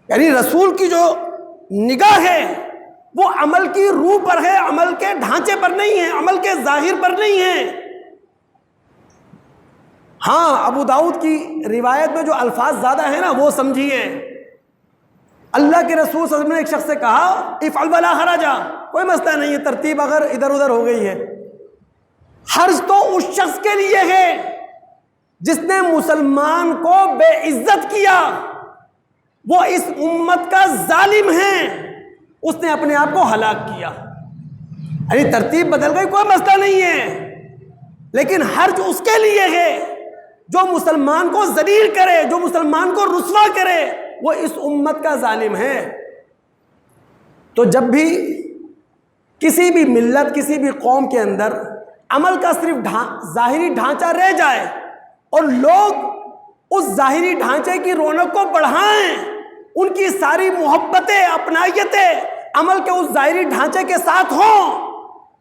یعنی رسول کی جو نگاہ ہے وہ عمل کی روح پر ہے، عمل کے ڈھانچے پر نہیں ہے، عمل کے ظاہر پر نہیں ہے۔ ہاں ابو داؤد کی روایت میں جو الفاظ زیادہ ہیں نا وہ سمجھیے۔ اللہ کے رسول صلی اللہ علیہ وسلم نے ایک شخص سے کہا افعل ولا حرج، کوئی مسئلہ نہیں ہے، ترتیب اگر ادھر ادھر ہو گئی ہے۔ حرج تو اس شخص کے لیے ہے جس نے مسلمان کو بے عزت کیا، وہ اس امت کا ظالم ہے، اس نے اپنے آپ کو ہلاک کیا۔ یعنی ترتیب بدل گئی کوئی مسئلہ نہیں ہے، لیکن حرج اس کے لیے ہے جو مسلمان کو ذلیل کرے، جو مسلمان کو رسوا کرے، وہ اس امت کا ظالم ہے۔ تو جب بھی کسی بھی ملت، کسی بھی قوم کے اندر عمل کا صرف ظاہری ڈھانچہ رہ جائے اور لوگ اس ظاہری ڈھانچے کی رونق کو بڑھائیں، ان کی ساری محبتیں، اپنائیتیں عمل کے اس ظاہری ڈھانچے کے ساتھ ہوں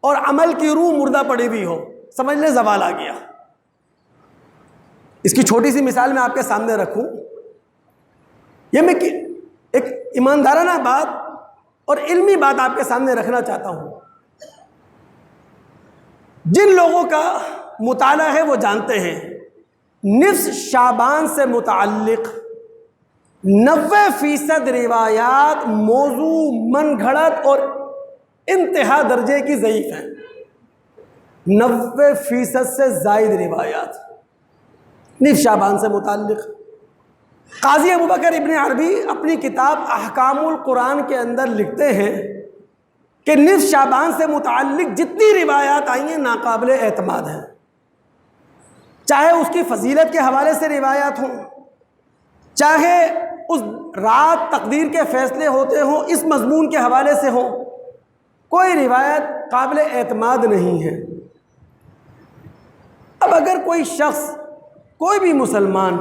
اور عمل کی روح مردہ پڑی ہوئی ہو، سمجھ لیں زوال آ گیا۔ اس کی چھوٹی سی مثال میں آپ کے سامنے رکھوں، یہ میں ایک ایماندارانہ بات اور علمی بات آپ کے سامنے رکھنا چاہتا ہوں۔ جن لوگوں کا مطالعہ ہے وہ جانتے ہیں نصف شعبان سے متعلق 90% روایات موضوع، من گھڑت اور انتہا درجے کی ضعیف ہیں۔ 90% سے زائد روایات نصف شعبان سے متعلق۔ قاضی ابوبکر ابن عربی اپنی کتاب احکام القرآن کے اندر لکھتے ہیں کہ نصف شعبان سے متعلق جتنی روایات آئی ہیں ناقابل اعتماد ہیں، چاہے اس کی فضیلت کے حوالے سے روایات ہوں، چاہے اس رات تقدیر کے فیصلے ہوتے ہوں اس مضمون کے حوالے سے ہوں، کوئی روایت قابل اعتماد نہیں ہے۔ اب اگر کوئی شخص، کوئی بھی مسلمان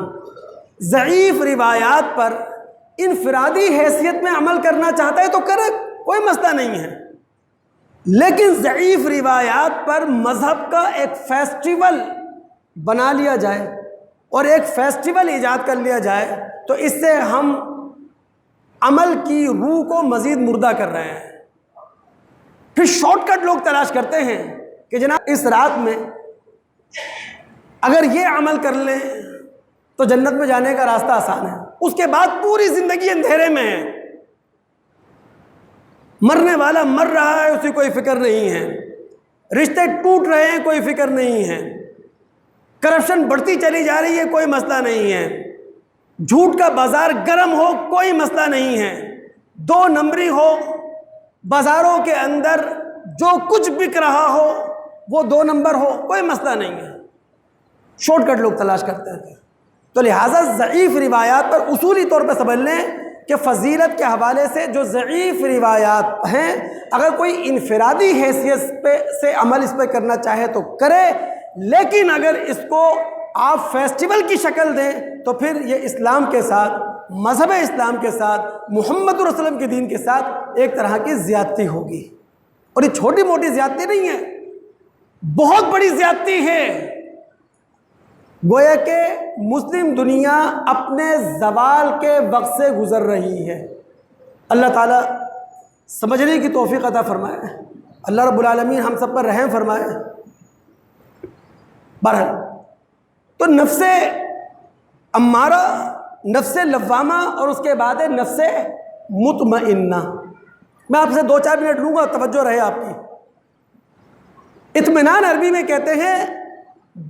ضعیف روایات پر انفرادی حیثیت میں عمل کرنا چاہتا ہے تو کرے، کوئی مسئلہ نہیں ہے، لیکن ضعیف روایات پر مذہب کا ایک فیسٹیول بنا لیا جائے اور ایک فیسٹیول ایجاد کر لیا جائے تو اس سے ہم عمل کی روح کو مزید مردہ کر رہے ہیں۔ پھر شارٹ کٹ لوگ تلاش کرتے ہیں کہ جناب اس رات میں اگر یہ عمل کر لیں تو جنت میں جانے کا راستہ آسان ہے، اس کے بعد پوری زندگی اندھیرے میں ہے، مرنے والا مر رہا ہے اسی کوئی فکر نہیں ہے، رشتے ٹوٹ رہے ہیں کوئی فکر نہیں ہے، کرپشن بڑھتی چلی جا رہی ہے کوئی مسئلہ نہیں ہے، جھوٹ کا بازار گرم ہو کوئی مسئلہ نہیں ہے، 2 نمبری ہو، بازاروں کے اندر جو کچھ بک رہا ہو وہ 2 نمبر ہو، کوئی مسئلہ نہیں ہے، شارٹ کٹ لوگ تلاش کرتے ہیں۔ تو لہٰذا ضعیف روایات پر اصولی طور پہ سمجھ لیں کہ فضیلت کے حوالے سے جو ضعیف روایات ہیں اگر کوئی انفرادی حیثیت سے عمل اس پہ کرنا چاہے تو کرے، لیکن اگر اس کو آپ فیسٹیول کی شکل دیں تو پھر یہ اسلام کے ساتھ، مذہب اسلام کے ساتھ، محمد رسول اللہ علیہ وسلم کے دین کے ساتھ ایک طرح کی زیادتی ہوگی، اور یہ چھوٹی موٹی زیادتی نہیں ہے، بہت بڑی زیادتی ہے۔ گویا کہ مسلم دنیا اپنے زوال کے وقت سے گزر رہی ہے۔ اللہ تعالیٰ سمجھنے کی توفیق عطا فرمائے، اللہ رب العالمین ہم سب پر رحم فرمائے۔ بہرحال تو نفس امارہ، نفس لوامہ اور اس کے بعد نفس مطمئنہ، میں آپ سے 2-4 منٹ لوں گا، توجہ رہے آپ کی۔ اطمینان عربی میں کہتے ہیں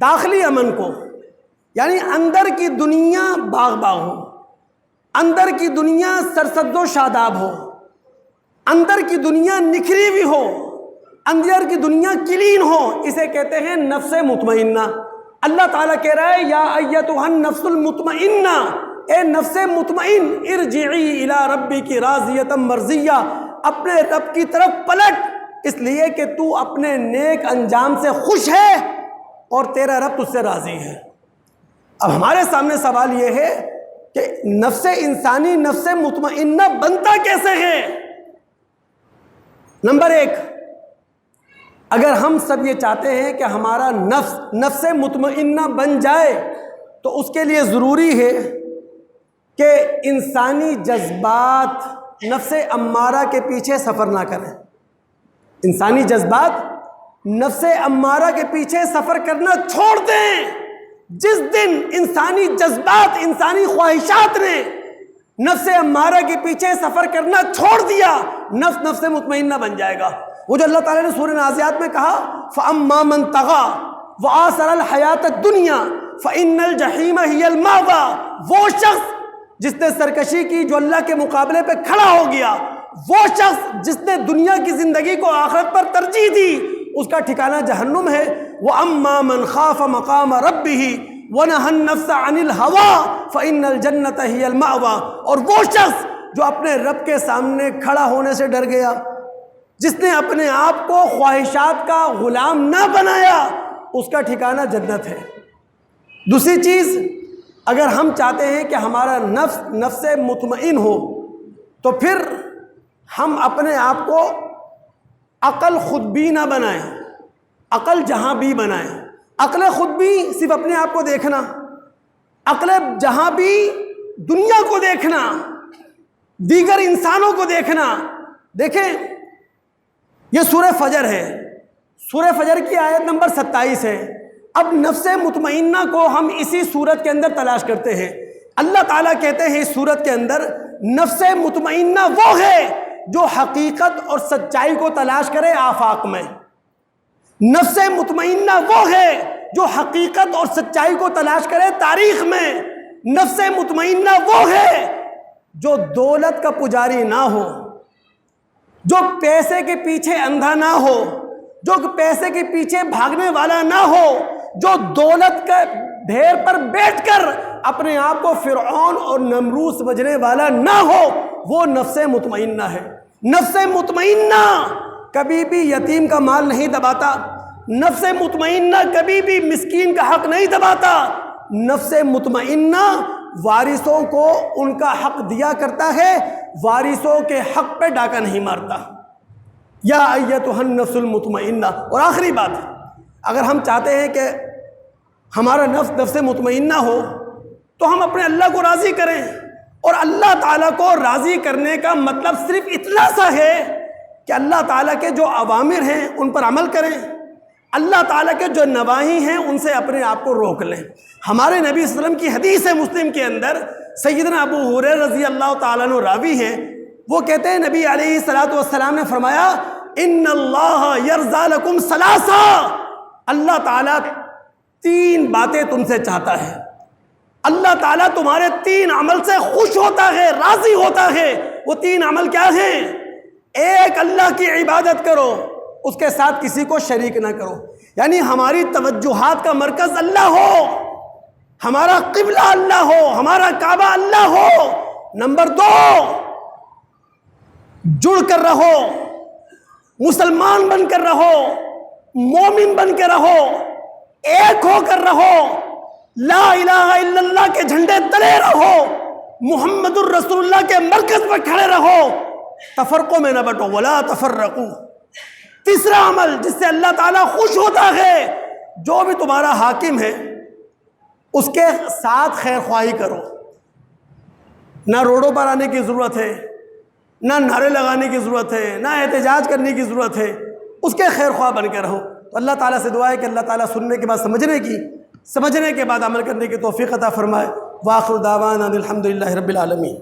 داخلی امن کو، یعنی اندر کی دنیا باغ باغ ہو، اندر کی دنیا سرسبز و شاداب ہو، اندر کی دنیا نکھری ہوئی ہو، اندر کی دنیا کلین ہو، اسے کہتے ہیں نفس مطمئنہ۔ اللہ تعالیٰ کہہ رہا ہے یا ایتھا النفس المطمئنہ، اے نفس مطمئن، ارجعی الی ربک راضیۃ مرضیہ، اپنے رب کی طرف پلٹ، اس لیے کہ تو اپنے نیک انجام سے خوش ہے اور تیرا رب تجھ سے راضی ہے۔ اب ہمارے سامنے سوال یہ ہے کہ نفس انسانی نفس مطمئنہ بنتا کیسے ہے؟ نمبر ایک، اگر ہم سب یہ چاہتے ہیں کہ ہمارا نفس مطمئنہ بن جائے تو اس کے لیے ضروری ہے کہ انسانی جذبات نفس امارہ کے پیچھے سفر نہ کریں۔ انسانی جذبات نفس امارہ کے پیچھے سفر کرنا چھوڑ دیں۔ جس دن انسانی جذبات، انسانی خواہشات نے نفس امارہ کے پیچھے سفر کرنا چھوڑ دیا، نفس مطمئنہ بن جائے گا۔ وہ جو اللہ تعالیٰ نے سورہ نازعات میں کہا فَأَمَّا مَن طَغَىٰ وَآثَرَ الْحَيَاةَ الدُّنْيَا فَإِنَّ الْجَحِيمَ هِيَ الْمَأْوَىٰ، وہ شخص جس نے سرکشی کی، جو اللہ کے مقابلے پہ کھڑا ہو گیا، وہ شخص جس نے دنیا کی زندگی کو آخرت پر ترجیح دی، اس کا ٹھکانہ جہنم ہے۔ وَأَمَّا مَنْ خَافَ مَقَامَ رَبِّهِ وَنَهَى النَّفْسَ عَنِ الْهَوَىٰ فَإِنَّ الْجَنَّةَ هِيَ الْمَأْوَىٰ، اور وہ شخص جو اپنے رب کے سامنے کھڑا ہونے سے ڈر گیا، جس نے اپنے آپ کو خواہشات کا غلام نہ بنایا، اس کا ٹھکانہ جنت ہے۔ دوسری چیز، اگر ہم چاہتے ہیں کہ ہمارا نفس مطمئن ہو تو پھر ہم اپنے آپ کو عقل خود بھی نہ بنائیں، عقل جہاں بھی بنائیں۔ عقل خود بھی صرف اپنے آپ کو دیکھنا، عقل جہاں بھی دنیا کو دیکھنا، دیگر انسانوں کو دیکھنا۔ دیکھیں، یہ سورہ فجر ہے، سورہ فجر کی آیت نمبر 27 ہے۔ اب نفس مطمئنہ کو ہم اسی صورت کے اندر تلاش کرتے ہیں۔ اللہ تعالیٰ کہتے ہیں اس صورت کے اندر نفس مطمئنہ وہ ہے جو حقیقت اور سچائی کو تلاش کرے آفاق میں۔ نفس مطمئنہ وہ ہے جو حقیقت اور سچائی کو تلاش کرے تاریخ میں۔ نفس مطمئنہ وہ ہے جو دولت کا پجاری نہ ہو، جو پیسے کے پیچھے اندھا نہ ہو، جو پیسے کے پیچھے بھاگنے والا نہ ہو، جو دولت کے ڈھیر پر بیٹھ کر اپنے آپ کو فرعون اور نمرود سمجھنے والا نہ ہو، وہ نفس مطمئنہ ہے۔ نفس مطمئنہ کبھی بھی یتیم کا مال نہیں دباتا، نفس مطمئنہ کبھی بھی مسکین کا حق نہیں دباتا، نفس مطمئنہ وارثوں کو ان کا حق دیا کرتا ہے، وارثوں کے حق پہ ڈاکہ نہیں مارتا۔ یا ایتھا النفس المطمئنہ۔ اور آخری بات، اگر ہم چاہتے ہیں کہ ہمارا نفس مطمئنہ ہو تو ہم اپنے اللہ کو راضی کریں، اور اللہ تعالیٰ کو راضی کرنے کا مطلب صرف اتنا سا ہے کہ اللہ تعالیٰ کے جو اوامر ہیں ان پر عمل کریں، اللہ تعالیٰ کے جو نواہی ہیں ان سے اپنے آپ کو روک لیں۔ ہمارے نبی صلی اللہ علیہ وسلم کی حدیث مسلم کے اندر سیدنا ابو ہریرہ رضی اللہ تعالیٰ عنہ راوی ہیں، وہ کہتے ہیں نبی علیہ الصلوۃ والسلام نے فرمایا ان اللہ یرضی لکم ثلاثا، اللہ تعالیٰ 3 باتیں تم سے چاہتا ہے، اللہ تعالیٰ تمہارے 3 عمل سے خوش ہوتا ہے، راضی ہوتا ہے۔ وہ 3 عمل کیا ہیں؟ ایک، اللہ کی عبادت کرو، اس کے ساتھ کسی کو شریک نہ کرو، یعنی ہماری توجہات کا مرکز اللہ ہو، ہمارا قبلہ اللہ ہو، ہمارا کعبہ اللہ ہو۔ نمبر 2، جڑ کر رہو، مسلمان بن کر رہو، مومن بن کے رہو، ایک ہو کر رہو، لا الہ الا اللہ کے جھنڈے تلے رہو، محمد الرسول اللہ کے مرکز پر کھڑے رہو، تفرقوں میں نہ بٹو، ولا تفرقوا۔ تیسرا عمل جس سے اللہ تعالیٰ خوش ہوتا ہے، جو بھی تمہارا حاکم ہے اس کے ساتھ خیر خواہی کرو، نہ روڈوں پر آنے کی ضرورت ہے، نہ نعرے لگانے کی ضرورت ہے، نہ احتجاج کرنے کی ضرورت ہے، اس کے خیر خواہ بن کے رہو۔ تو اللہ تعالیٰ سے دعا ہے کہ اللہ تعالیٰ سننے کے بعد سمجھنے کے بعد عمل کرنے کی توفیق عطا فرمائے۔ وآخر دعوانا الحمد للہ رب العالمین۔